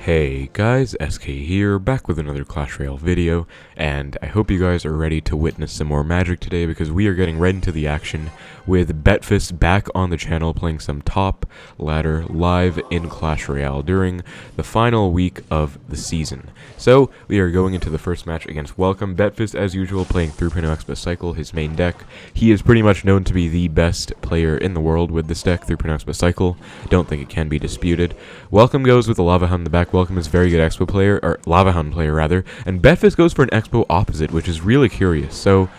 Hey guys, SK here, back with another Clash Royale video, and I hope you guys are ready to witness some more magic today because we are getting right into the action with Betfas back on the channel playing some top ladder live in Clash Royale during the final week of the season. So, we are going into the first match against Welcome. Betfas, as usual, playing 3.0 Xbow Cycle, his main deck. He is pretty much known to be the best player in the world with this deck, 3.0 Xbow Cycle. Don't think it can be disputed. Welcome goes with the LavaLoon in the back. Welcome is a very good Xbow player, or LavaLoon player rather, and Betfas goes for an Xbow opposite, which is really curious. So,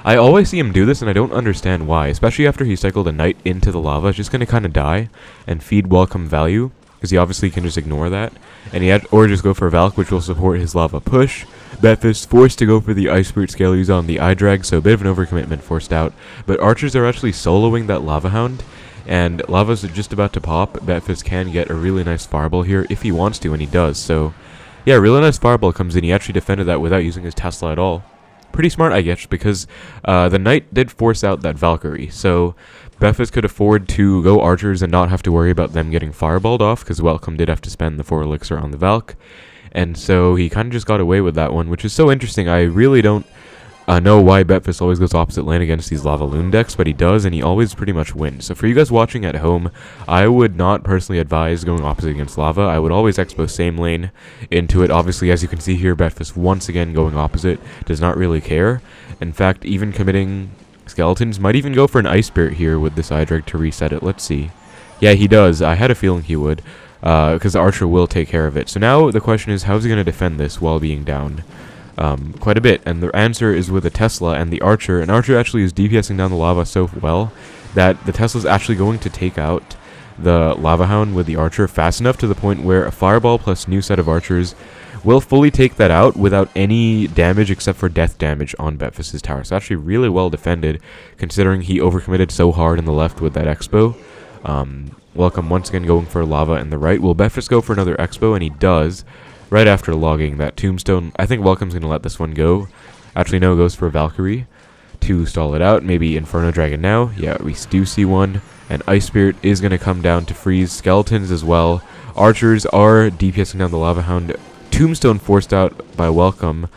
I always see him do this, and I don't understand why, especially after he cycled a knight into the lava. It's just going to kind of die and feed Welcome value, because he obviously can just ignore that, and or just go for a Valk, which will support his lava push. Betfas forced to go for the Ice Spirit Scalers on the eye drag, so a bit of an overcommitment forced out, but archers are actually soloing that LavaHound, and lava's just about to pop. Betfas can get a really nice fireball here if he wants to, and he does. So, yeah, really nice fireball comes in. He actually defended that without using his Tesla at all. Pretty smart, I guess, because the knight did force out that Valkyrie. So, Betfas could afford to go archers and not have to worry about them getting fireballed off, because Welcome did have to spend the 4 elixir on the Valk. And so, he kind of just got away with that one, which is so interesting. I really don't know why Betfas always goes opposite lane against these LavaLoon decks, but he does, and he always pretty much wins. So for you guys watching at home, I would not personally advise going opposite against Lava. I would always expo same lane into it. Obviously, as you can see here, Betfas once again going opposite, does not really care. In fact, even committing skeletons, might even go for an Ice Spirit here with this eye drag to reset it. Let's see. Yeah, he does. I had a feeling he would, because the archer will take care of it. So now the question is, how is he going to defend this while being down? Quite a bit, and the answer is with a Tesla and the Archer. And Archer actually is DPSing down the lava so well that the Tesla's actually going to take out the LavaHound with the Archer fast enough to the point where a Fireball plus new set of Archers will fully take that out without any damage except for death damage on Betfas' tower. So actually really well defended considering he overcommitted so hard in the left with that Xbow. Welcome once again going for lava in the right. Will Betfas go for another Xbow? And he does. Right after logging that Tombstone. I think Welcome's going to let this one go. Actually, no, goes for Valkyrie to stall it out. Maybe Inferno Dragon now. Yeah, we do see one. And Ice Spirit is going to come down to freeze skeletons as well. Archers are DPSing down the LavaHound. Tombstone forced out by Welcome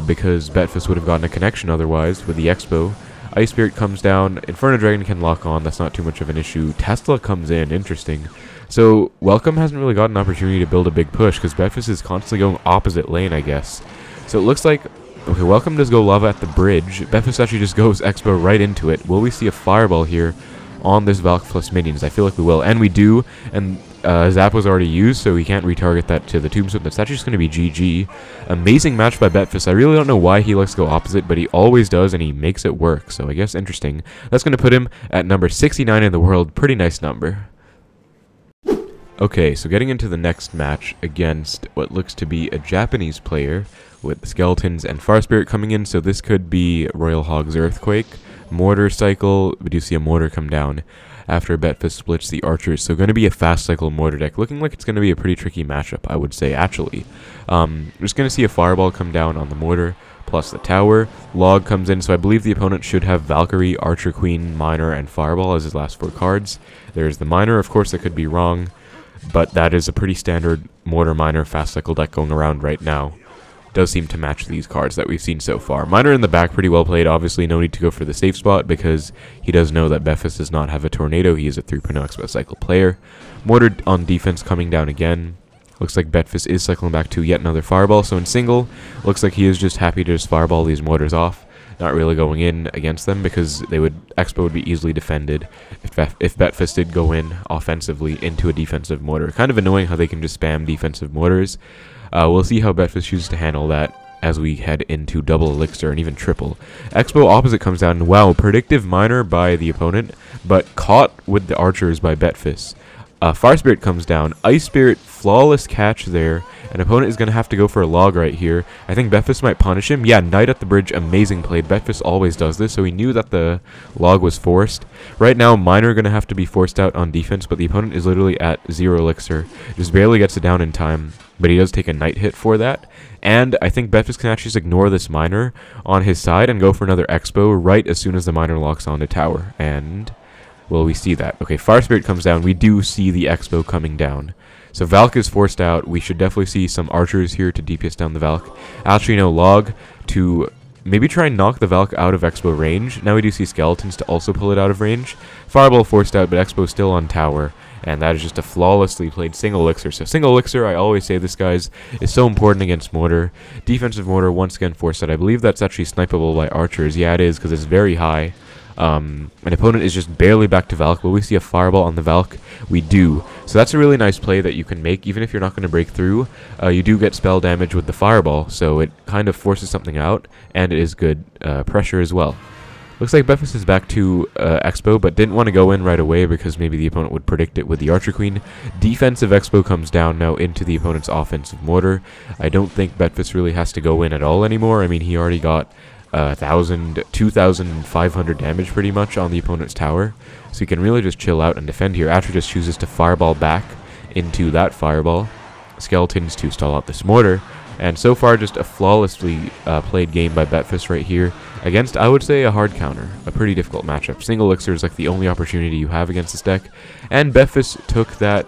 because Betfas would have gotten a connection otherwise with the Xbow. Ice Spirit comes down. Inferno Dragon can lock on. That's not too much of an issue. Tesla comes in. Interesting. So, Welcome hasn't really got an opportunity to build a big push, because Betfas is constantly going opposite lane, I guess. So it looks like, okay, Welcome does go lava at the bridge. Betfas actually just goes Xbow right into it. Will we see a fireball here on this Valk plus minions? I feel like we will, and we do, and Zap was already used, so we can't retarget that to the Tombstone. That's actually just going to be GG. Amazing match by Betfas. I really don't know why he likes to go opposite, but he always does, and he makes it work, so I guess interesting. That's going to put him at number 69 in the world. Pretty nice number. Okay, so getting into the next match against what looks to be a Japanese player with skeletons and Fire Spirit coming in, so this could be Royal Hog's Earthquake. Mortar cycle, we do see a Mortar come down after Betfas splits the archers, so going to be a fast cycle Mortar deck, looking like it's going to be a pretty tricky matchup, I would say, actually. We're just going to see a Fireball come down on the Mortar, plus the tower. Log comes in, so I believe the opponent should have Valkyrie, Archer Queen, Miner, and Fireball as his last 4 cards. There's the Miner, of course, that could be wrong, but that is a pretty standard Mortar Miner fast cycle deck going around right now. Does seem to match these cards that we've seen so far. Miner in the back, pretty well played. Obviously, no need to go for the safe spot because he does know that Betfas does not have a Tornado. He is a 3.0 Xbow Cycle player. Mortar on defense coming down again. Looks like Betfas is cycling back to yet another Fireball. So in single, looks like he is just happy to just Fireball these Mortars off. Not really going in against them because Xbow would be easily defended if Betfas did go in offensively into a defensive Mortar. Kind of annoying how they can just spam defensive Mortars. We'll see how Betfas chooses to handle that as we head into double elixir and even triple. Xbow opposite comes down. Wow, predictive Miner by the opponent, but caught with the archers by Betfas. Fire Spirit comes down. Ice Spirit, flawless catch there. An opponent is going to have to go for a log right here. I think Betfas might punish him. Yeah, Knight at the bridge, amazing play. Betfas always does this, so he knew that the log was forced. Right now, Miner going to have to be forced out on defense, but the opponent is literally at 0 elixir. Just barely gets it down in time, but he does take a Knight hit for that. And I think Betfas can actually just ignore this Miner on his side and go for another Xbow right as soon as the Miner locks onto tower. And well, we see that. Okay, Fire Spirit comes down. We do see the Xbow coming down. So Valk is forced out. We should definitely see some archers here to DPS down the Valk. Actually, no, log to maybe try and knock the Valk out of Xbow range. Now we do see skeletons to also pull it out of range. Fireball forced out, but Xbow still on tower. And that is just a flawlessly played single elixir. So single elixir, I always say this, guys, is so important against Mortar. Defensive Mortar, once again, forced out. I believe that's actually snipeable by archers. Yeah, it is, because it's very high. An opponent is just barely back to Valk. Will we see a fireball on the Valk? We do. So that's a really nice play that you can make. Even if you're not going to break through, you do get spell damage with the fireball. So it kind of forces something out, and it is good pressure as well. Looks like Betfas is back to Xbow, but didn't want to go in right away because maybe the opponent would predict it with the Archer Queen. Defensive Xbow comes down now into the opponent's offensive Mortar. I don't think Betfas really has to go in at all anymore. I mean, he already got 2,500 damage pretty much on the opponent's tower. So he can really just chill out and defend here. After just chooses to fireball back into that fireball. Skeletons to stall out this Mortar. And so far, just a flawlessly played game by Betfas right here against, I would say, a hard counter. A pretty difficult matchup. Single elixir is like the only opportunity you have against this deck. And Betfas took that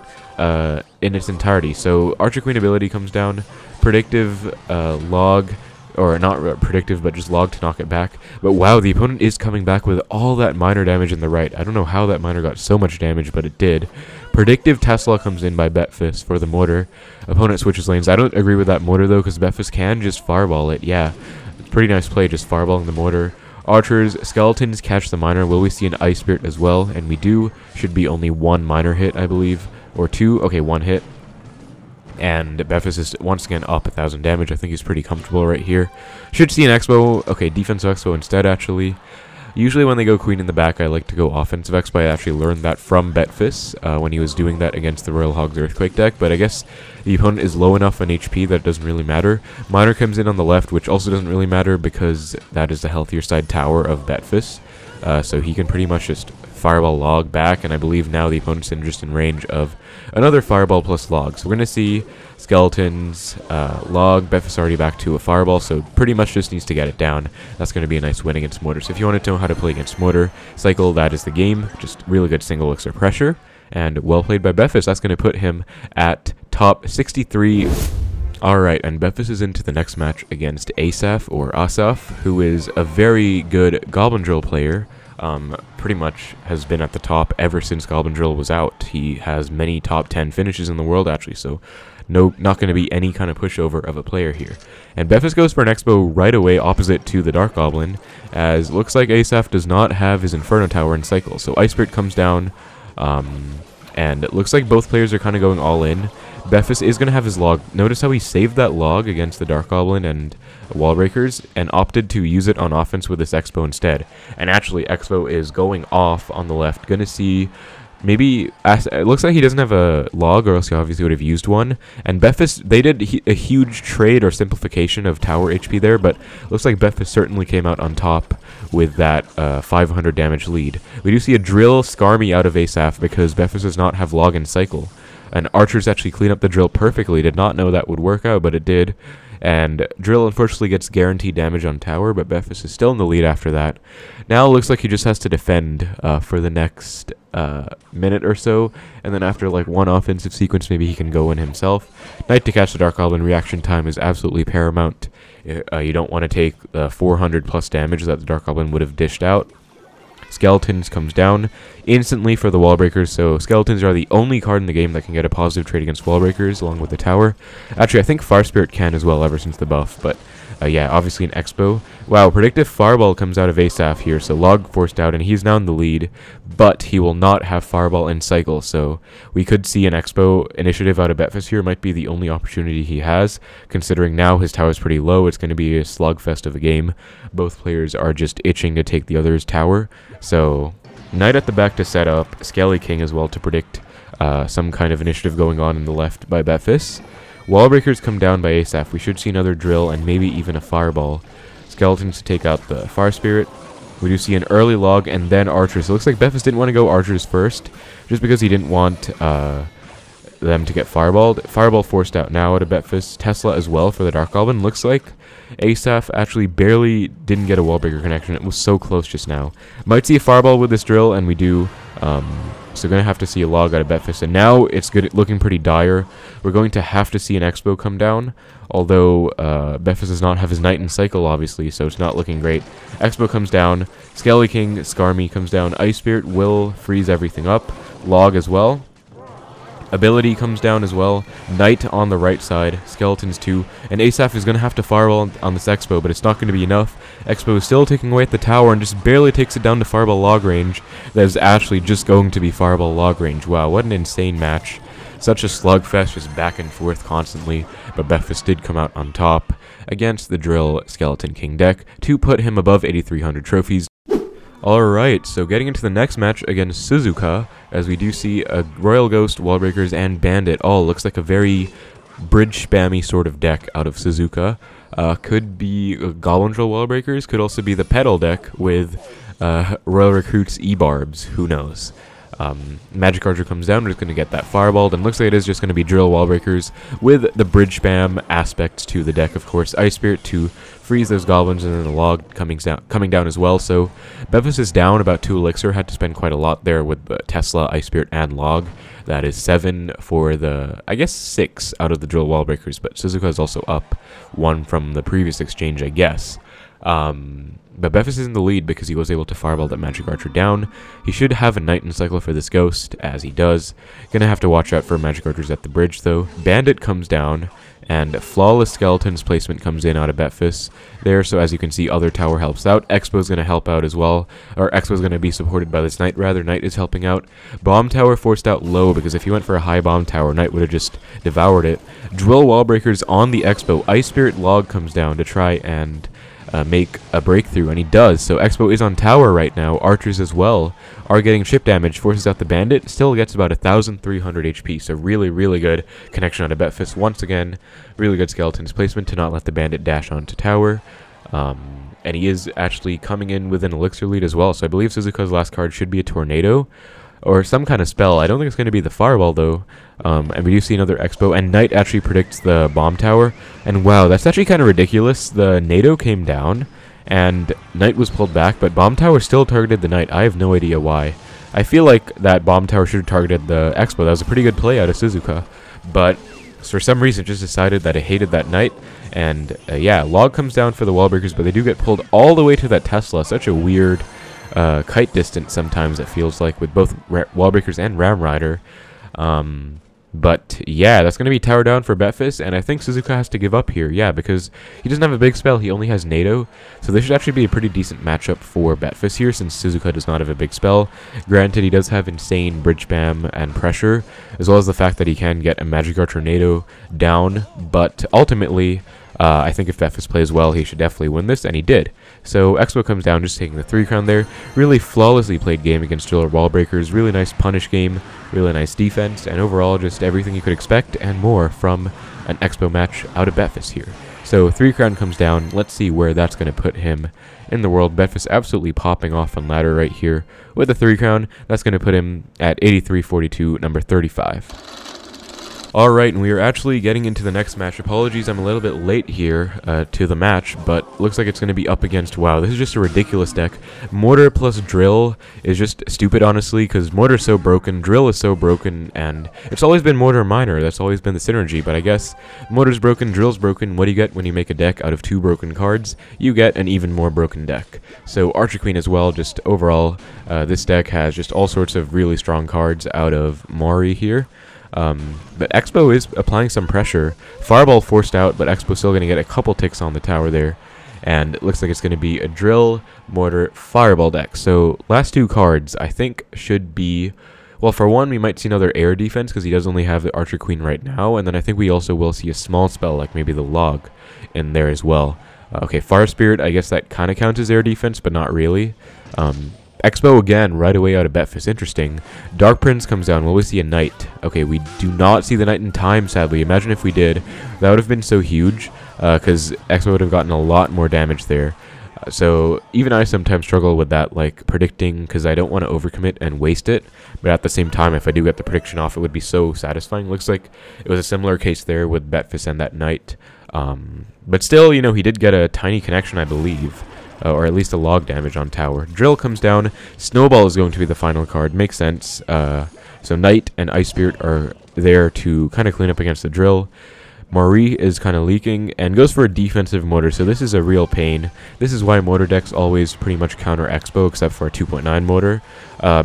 in its entirety. So Archer Queen ability comes down. Predictive log, or not predictive, but just log to knock it back. But wow, the opponent is coming back with all that minor damage in the right. I don't know how that minor got so much damage, but it did. Predictive Tesla comes in by Betfas for the Mortar. Opponent switches lanes. I don't agree with that Mortar, though, because Betfas can just fireball it. Yeah, it's pretty nice play, just fireballing the Mortar. Archers, Skeletons catch the Miner. Will we see an Ice Spirit as well? And we do. Should be only one Miner hit, I believe. Or two. Okay, one hit. And Betfas is once again up 1,000 damage. I think he's pretty comfortable right here. Should see an Xbow. Okay, defensive Xbow instead, actually. Usually when they go Queen in the back, I like to go offensive Xbow. I actually learned that from Betfas when he was doing that against the Royal Hogs Earthquake deck. But I guess the opponent is low enough on HP that it doesn't really matter. Miner comes in on the left, which also doesn't really matter because that is the healthier side tower of Betfas. So he can pretty much just fireball log back, and I believe now the opponent's just in range of another fireball plus log. So we're going to see skeletons, log. Betfas already back to a fireball, so pretty much just needs to get it down. That's going to be a nice win against Mortar. So if you want to know how to play against Mortar Cycle, that is the game. Just really good single elixir pressure, and well played by Betfas. That's going to put him at top 63. Alright, and Betfas is into the next match against Asaf, or Asaf, who is a very good Goblin Drill player. Pretty much has been at the top ever since Goblin Drill was out. He has many top 10 finishes in the world, actually, so not going to be any kind of pushover of a player here. And Betfas goes for an Xbow right away opposite to the Dark Goblin, as looks like Asaf does not have his Inferno Tower in Cycle. So Ice Spirit comes down, and it looks like both players are kind of going all in. Betfas is going to have his log. Notice how he saved that log against the Dark Goblin and Wallbreakers and opted to use it on offense with this Xbow instead. And actually, Xbow is going off on the left. Going to see maybe... It looks like he doesn't have a log, or else he obviously would have used one. And Betfas, they did a huge trade or simplification of tower HP there, but looks like Betfas certainly came out on top with that 500 damage lead. We do see a drill scar me out of Asaf because Betfas does not have log in Cycle. And archers actually clean up the drill perfectly. Did not know that would work out, but it did. And drill unfortunately gets guaranteed damage on tower, but Betfas is still in the lead after that. Now it looks like he just has to defend for the next minute or so, and then after like one offensive sequence, maybe he can go in himself. Knight to catch the Dark Goblin. Reaction time is absolutely paramount. You don't want to take 400 plus damage that the Dark Goblin would have dished out. Skeletons comes down instantly for the Wallbreakers, so Skeletons are the only card in the game that can get a positive trade against Wallbreakers along with the tower. Actually, I think Fire Spirit can as well ever since the buff, but yeah, obviously an Xbow. Wow, Predictive Fireball comes out of Asaf here, so log forced out, and he's now in the lead, but he will not have Fireball in Cycle, so we could see an Xbow initiative out of Betfas here. Might be the only opportunity he has, considering now his tower is pretty low. It's going to be a slugfest of a game. Both players are just itching to take the other's tower, so Knight at the back to set up, Skelly King as well to predict some kind of initiative going on in the left by Betfas. Wallbreakers come down by Asaf. We should see another drill and maybe even a fireball. Skeletons to take out the Fire Spirit. We do see an early log and then archers. So it looks like Betfas didn't want to go archers first, just because he didn't want them to get fireballed. Fireball forced out now out of Betfas. Tesla as well for the Dark Goblin. Looks like Asaf actually barely didn't get a Wallbreaker connection. It was so close just now. Might see a fireball with this drill, and we do. So going to have to see a log out of Betfas, and now it's looking pretty dire. We're going to have to see an Xbow come down, although Betfas does not have his Knight in Cycle, obviously, so it's not looking great. Xbow comes down, Skelly King, Skarmy comes down, Ice Spirit will freeze everything up, log as well. Ability comes down as well. Knight on the right side. Skeletons too. And Asaph is going to have to fireball on this Xbow, but it's not going to be enough. Xbow is still taking away at the tower and just barely takes it down to fireball log range. That is actually just going to be fireball log range. Wow, what an insane match. Such a slugfest, just back and forth constantly. But Betfas did come out on top against the Drill Skeleton King deck to put him above 8,300 trophies. Alright, so getting into the next match against Suzuka, as we do see a Royal Ghost, Wallbreakers, and Bandit. All looks like a very bridge spammy sort of deck out of Suzuka. Could be Goblin Drill Wallbreakers, could also be the Pedal deck with Royal Recruits E-Barbs, who knows. Magic Archer comes down, we're just going to get that fireballed, and looks like it is just going to be Drill Wallbreakers with the bridge spam aspects to the deck, of course. Ice Spirit to freeze those goblins, and then the log coming down as well. So Betfas is down about 2 elixir, had to spend quite a lot there with Tesla, Ice Spirit, and log. That is 7 for the, I guess 6 out of the Drill Wallbreakers, but Suzuka is also up 1 from the previous exchange, I guess. But Betfas is in the lead because he was able to fireball that Magic Archer down. He should have a Knight in Cycle for this Ghost, as he does. Gonna have to watch out for Magic Archers at the bridge, though. Bandit comes down, and Flawless Skeleton's placement comes in out of Betfas there, so as you can see, other tower helps out. Xbow's gonna help out as well, or Xbow's gonna be supported by this Knight, rather. Knight is helping out. Bomb Tower forced out low, because if he went for a high Bomb Tower, Knight would have just devoured it. Drill Wallbreakers on the Xbow. Ice Spirit log comes down to try and make a breakthrough, and he does. So Xbow is on tower right now. Archers as well are getting chip damage, forces out the Bandit, still gets about 1,300 HP, so really, really good connection out of Betfas. Once again, really good Skeleton's placement to not let the Bandit dash onto tower. And he is actually coming in with an elixir lead as well, so I believe Suzuka's last card should be a Tornado or some kind of spell. I don't think it's going to be the Fireball, though. And we do see another Xbow, and Knight actually predicts the Bomb Tower. And wow, that's actually kind of ridiculous. The NATO came down, and Knight was pulled back, but Bomb Tower still targeted the Knight. I have no idea why. I feel like that Bomb Tower should have targeted the Xbow. That was a pretty good play out of Suzuka. But for some reason, just decided that it hated that Knight. And yeah, log comes down for the Wallbreakers, but they do get pulled all the way to that Tesla. Such a weird kite distance sometimes, it feels like, with both Wallbreakers and Ram Rider. But yeah, that's going to be tower down for Betfas, and I think Suzuka has to give up here, yeah, because he doesn't have a big spell, he only has NATO, so this should actually be a pretty decent matchup for Betfas here, since Suzuka does not have a big spell. Granted, he does have insane bridge spam and pressure, as well as the fact that he can get a Magic Archer NATO down, but ultimately, I think if Betfas plays well, he should definitely win this, and he did. So Xbow comes down, just taking the 3 crown there. Really flawlessly played game against Driller Wallbreakers. Really nice punish game, really nice defense, and overall just everything you could expect and more from an Xbow match out of Betfas here. So 3 crown comes down. Let's see where that's going to put him in the world. Betfas absolutely popping off on ladder right here with the 3 crown. That's going to put him at 8342, number 35. Alright, and we are actually getting into the next match. Apologies, I'm a little bit late here to the match, but looks like it's going to be up against, wow, this is just a ridiculous deck. Mortar plus Drill is just stupid, honestly, because Mortar's so broken, Drill is so broken, and it's always been Mortar Minor, that's always been the synergy, but I guess Mortar's broken, Drill's broken. What do you get when you make a deck out of 2 broken cards? You get an even more broken deck. So Archer Queen as well, just overall, this deck has just all sorts of really strong cards out of Mari here. But Xbow is applying some pressure. Fireball forced out, but Xbow's still going to get a couple ticks on the tower there. And it looks like it's going to be a Drill, Mortar, Fireball deck. So last 2 cards, I think, should be... Well, for one, we might see another air defense, because he does only have the Archer Queen right now. And then I think we also will see a small spell, like maybe the Log, in there as well. Okay, Fire Spirit, I guess that kind of counts as air defense, but not really. Xbow again, right away out of Betfas. Interesting. Dark Prince comes down. Will we see a Knight? Okay, we do not see the Knight in time, sadly. Imagine if we did. That would have been so huge, because Xbow would have gotten a lot more damage there. So even I sometimes struggle with that, like, predicting, because I don't want to overcommit and waste it. But at the same time, if I do get the prediction off, it would be so satisfying. Looks like it was a similar case there with Betfas and that Knight. But still, you know, he did get a tiny connection, I believe. or at least a log damage on tower. Drill comes down. Snowball is going to be the final card. Makes sense. So Knight and Ice Spirit are there to kind of clean up against the drill. Marie is kind of leaking and goes for a defensive Mortar, so this is a real pain. This is why Mortar decks always pretty much counter Xbow except for a 2.9 Mortar,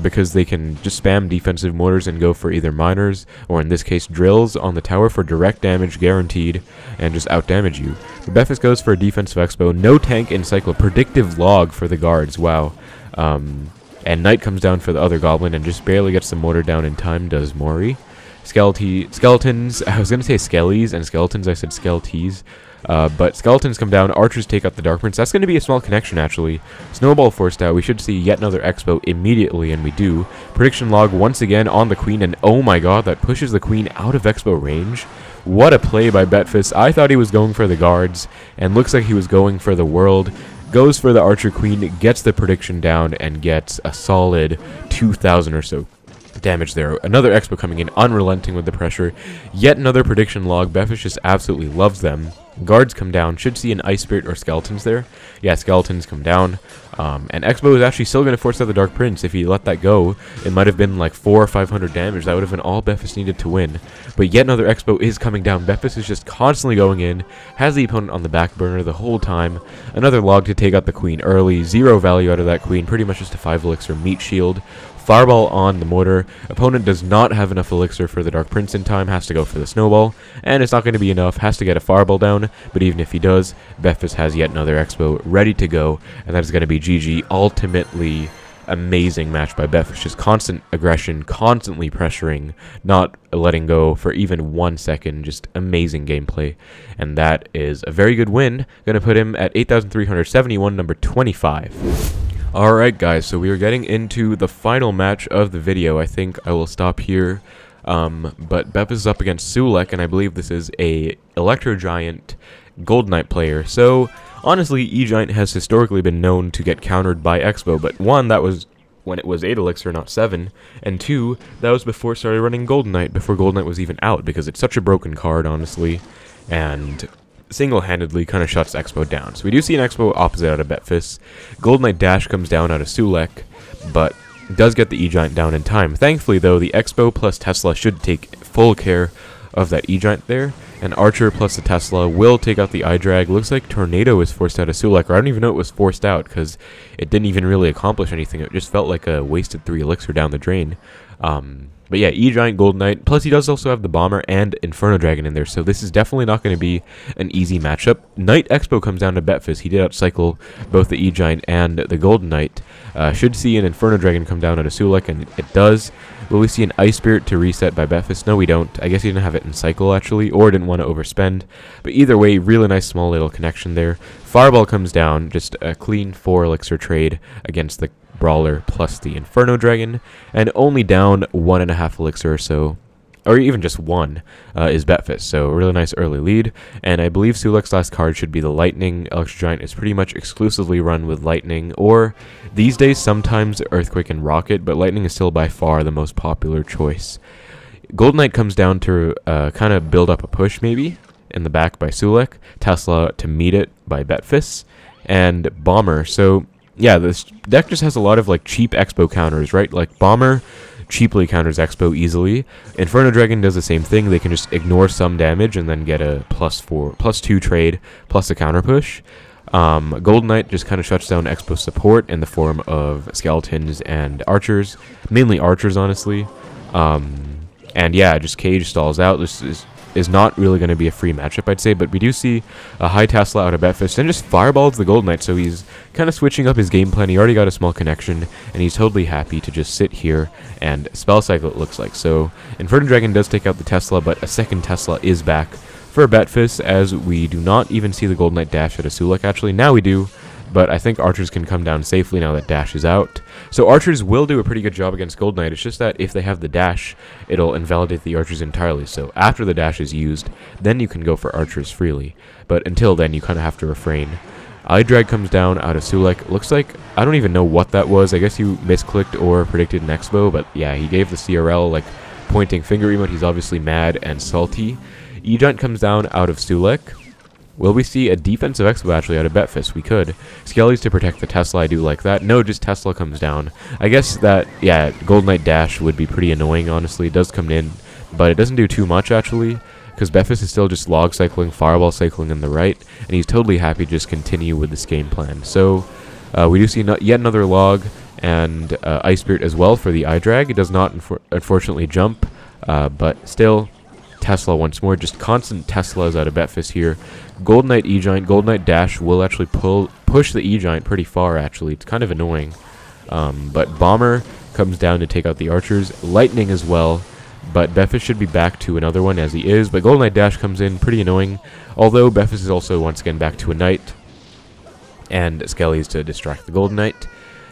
because they can just spam defensive Mortars and go for either miners, or in this case drills, on the tower for direct damage guaranteed, and just outdamage you. The Betfas goes for a defensive Xbow, no tank in cycle, predictive log for the guards, wow. And Knight comes down for the other Goblin and just barely gets the Mortar down in time, does Mori. Skeletons, I was going to say skellies, and skeletons, I said skeleties. But skeletons come down, archers take out the Dark Prince. That's going to be a small connection, actually. Snowball forced out. We should see yet another Xbow immediately, and we do. Prediction log once again on the Queen, and oh my god, that pushes the Queen out of Xbow range. What a play by Betfas. I thought he was going for the guards, and looks like he was going for the world. Goes for the Archer Queen, gets the prediction down, and gets a solid 2,000 or so damage there. Another Xbow coming in, unrelenting with the pressure. Yet another prediction log. Betfas just absolutely loves them. Guards come down. Should see an Ice Spirit or Skeletons there. Yeah, Skeletons come down. And Xbow is actually still going to force out the Dark Prince. If he let that go, it might have been like 400 or 500 damage. That would have been all Betfas needed to win. But yet another Xbow is coming down. Betfas is just constantly going in. Has the opponent on the back burner the whole time. Another log to take out the Queen early. 0 value out of that Queen. Pretty much just a 5 elixir meat shield. Fireball on the Mortar. Opponent does not have enough elixir for the Dark Prince in time. Has to go for the Snowball. And it's not going to be enough. Has to get a Fireball down. But even if he does, Betfas has yet another Xbow ready to go. And that is going to be GG. Ultimately amazing match by Betfas. Just constant aggression. Constantly pressuring. Not letting go for even 1 second. Just amazing gameplay. And that is a very good win. Going to put him at 8,371, number 25. Alright guys, so we are getting into the final match of the video. I think I will stop here. But Betfas is up against Sulek, and I believe this is a Electro Giant Gold Knight player. So, honestly, E-Giant has historically been known to get countered by Xbow, but one, that was when it was 8 elixir, not 7, and 2, that was before it started running Gold Knight, before Gold Knight was even out, because it's such a broken card, honestly, and single-handedly kind of shuts Xbow down. So we do see an Xbow opposite out of Betfas. Gold Knight Dash comes down out of Sulek, but does get the E-Giant down in time. Thankfully, though, the Xbow plus Tesla should take full care of that E-Giant there, and Archer plus the Tesla will take out the iDrag. Looks like Tornado is forced out of Sulek, or I don't even know it was forced out, because it didn't even really accomplish anything. It just felt like a wasted 3 elixir down the drain. But yeah, E-Giant, Gold Knight, plus he does also have the Bomber and Inferno Dragon in there, so this is definitely not going to be an easy matchup. Knight Xbow comes down to Betfas. He did outcycle both the E-Giant and the Golden Knight. Should see an Inferno Dragon come down out of Sulek, and it does. Will we see an Ice Spirit to reset by Betfas? No, we don't. I guess he didn't have it in cycle, actually, or didn't want to overspend. But either way, really nice small little connection there. Fireball comes down, just a clean 4 elixir trade against the Brawler plus the Inferno Dragon, and only down 1.5 elixir or so, or even just 1, is Betfas. So a really nice early lead, and I believe Sulek's last card should be the Lightning. Electro Giant is pretty much exclusively run with Lightning, or these days sometimes Earthquake and Rocket, but Lightning is still by far the most popular choice. Gold Knight comes down to kind of build up a push maybe in the back by Sulek, Tesla to meet it by Betfas, and Bomber. So yeah, this deck just has a lot of like cheap Xbow counters, right? Like Bomber cheaply counters Xbow easily. Inferno Dragon does the same thing. They can just ignore some damage and then get a +2 trade plus a counter push. Gold Knight just kind of shuts down Xbow support in the form of Skeletons and Archers, mainly Archers, honestly. And yeah, just Cage stalls out. This is not really going to be a free matchup, I'd say, but we do see a high Tesla out of Betfas, and just fireballs the Gold Knight, so he's kind of switching up his game plan. He already got a small connection, and he's totally happy to just sit here and spell cycle, it looks like. So Inferno Dragon does take out the Tesla, but a second Tesla is back for Betfas, as we do not even see the Gold Knight dash out of Sulek. Actually, now we do, but I think Archers can come down safely now that Dash is out. So Archers will do a pretty good job against Gold Knight. It's just that if they have the Dash, it'll invalidate the Archers entirely. So after the Dash is used, then you can go for Archers freely. But until then, you kind of have to refrain. iDrag comes down out of Sulek. Looks like, I don't even know what that was. I guess you misclicked or predicted an Xbow, but yeah, he gave the CRL, like, pointing finger emote. He's obviously mad and salty. E-Giant comes down out of Sulek. Will we see a defensive Xbow actually out of Betfas? We could. Skellies to protect the Tesla, I do like that. No, just Tesla comes down. I guess that, yeah, Golden Knight Dash would be pretty annoying, honestly. It does come in, but it doesn't do too much, actually, because Betfas is still just log cycling, fireball cycling in the right, and he's totally happy to just continue with this game plan. So, we do see yet another log, and Ice Spirit as well for the eye drag. It does not, unfortunately, jump, but still... Tesla once more, just constant Teslas out of Betfas here. Golden Knight E-Giant, Golden Knight Dash will actually push the E-Giant pretty far, actually. It's kind of annoying. But Bomber comes down to take out the archers. Lightning as well, but Betfas should be back to another one as he is. But Golden Knight Dash comes in, pretty annoying. Although Betfas is also once again back to a Knight. And Skellies to distract the Golden Knight.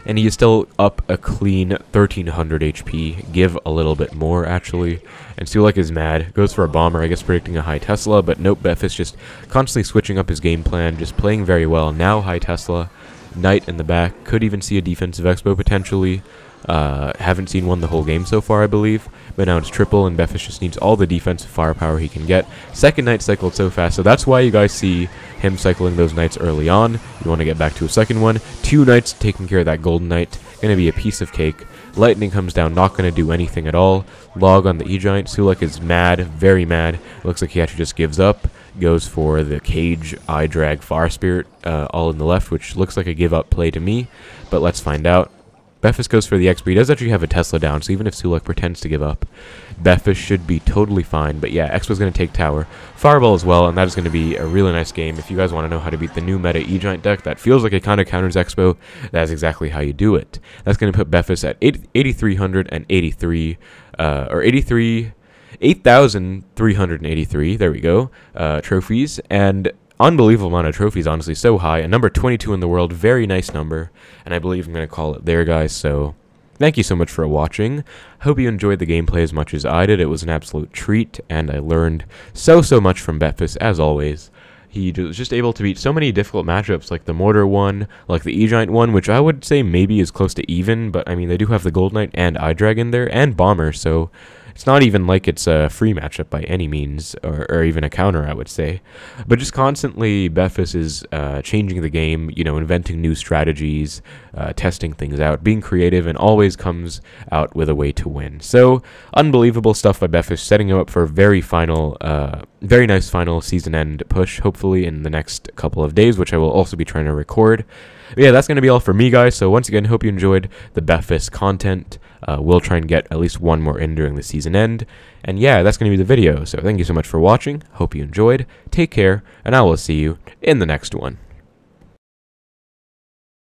And he is still up a clean 1300 HP. Give a little bit more, actually. And Sulek is mad. Goes for a Bomber, I guess predicting a high Tesla. But nope, Betfas just constantly switching up his game plan. Just playing very well. Now high Tesla. Knight in the back. Could even see a defensive Xbow potentially. Haven't seen one the whole game so far, I believe. But now it's triple, and Betfas just needs all the defensive firepower he can get. Second Knight cycled so fast, so that's why you guys see him cycling those Knights early on. You want to get back to a second one. 2 Knights taking care of that Golden Knight. Going to be a piece of cake. Lightning comes down, not going to do anything at all. Log on the E-Giant. Sulek is mad, very mad. Looks like he actually just gives up. Goes for the Cage, Eye Drag, Fire Spirit, all in the left, which looks like a give-up play to me. But let's find out. Betfas goes for the X, but he does actually have a Tesla down, so even if Sulek pretends to give up, Betfas should be totally fine. But yeah, X was going to take tower. Fireball as well, and that is going to be a really nice game. If you guys want to know how to beat the new meta E-Giant deck that feels like it kind of counters Xbow, that's exactly how you do it. That's going to put Betfas at 8,383, or 8,383, there we go, trophies, and... unbelievable amount of trophies, honestly, so high. A number 22 in the world, very nice number. And I believe I'm going to call it there, guys. So, thank you so much for watching. Hope you enjoyed the gameplay as much as I did. It was an absolute treat, and I learned so much from Betfas, as always. He was just able to beat so many difficult matchups, like the Mortar one, like the E-Giant one, which I would say maybe is close to even, but I mean, they do have the Gold Knight and Eye Drag in there, and Bomber, so... it's not even like it's a free matchup by any means, or even a counter, I would say. But just constantly, Betfas is changing the game, you know, inventing new strategies, testing things out, being creative, and always comes out with a way to win. So, unbelievable stuff by Betfas, setting him up for a very nice final season-end push, hopefully in the next couple of days, which I will also be trying to record. But yeah, that's going to be all for me, guys. So once again, hope you enjoyed the Betfas content. We'll try and get at least one more in during the season end. And yeah, that's going to be the video. So thank you so much for watching. Hope you enjoyed. Take care, and I will see you in the next one.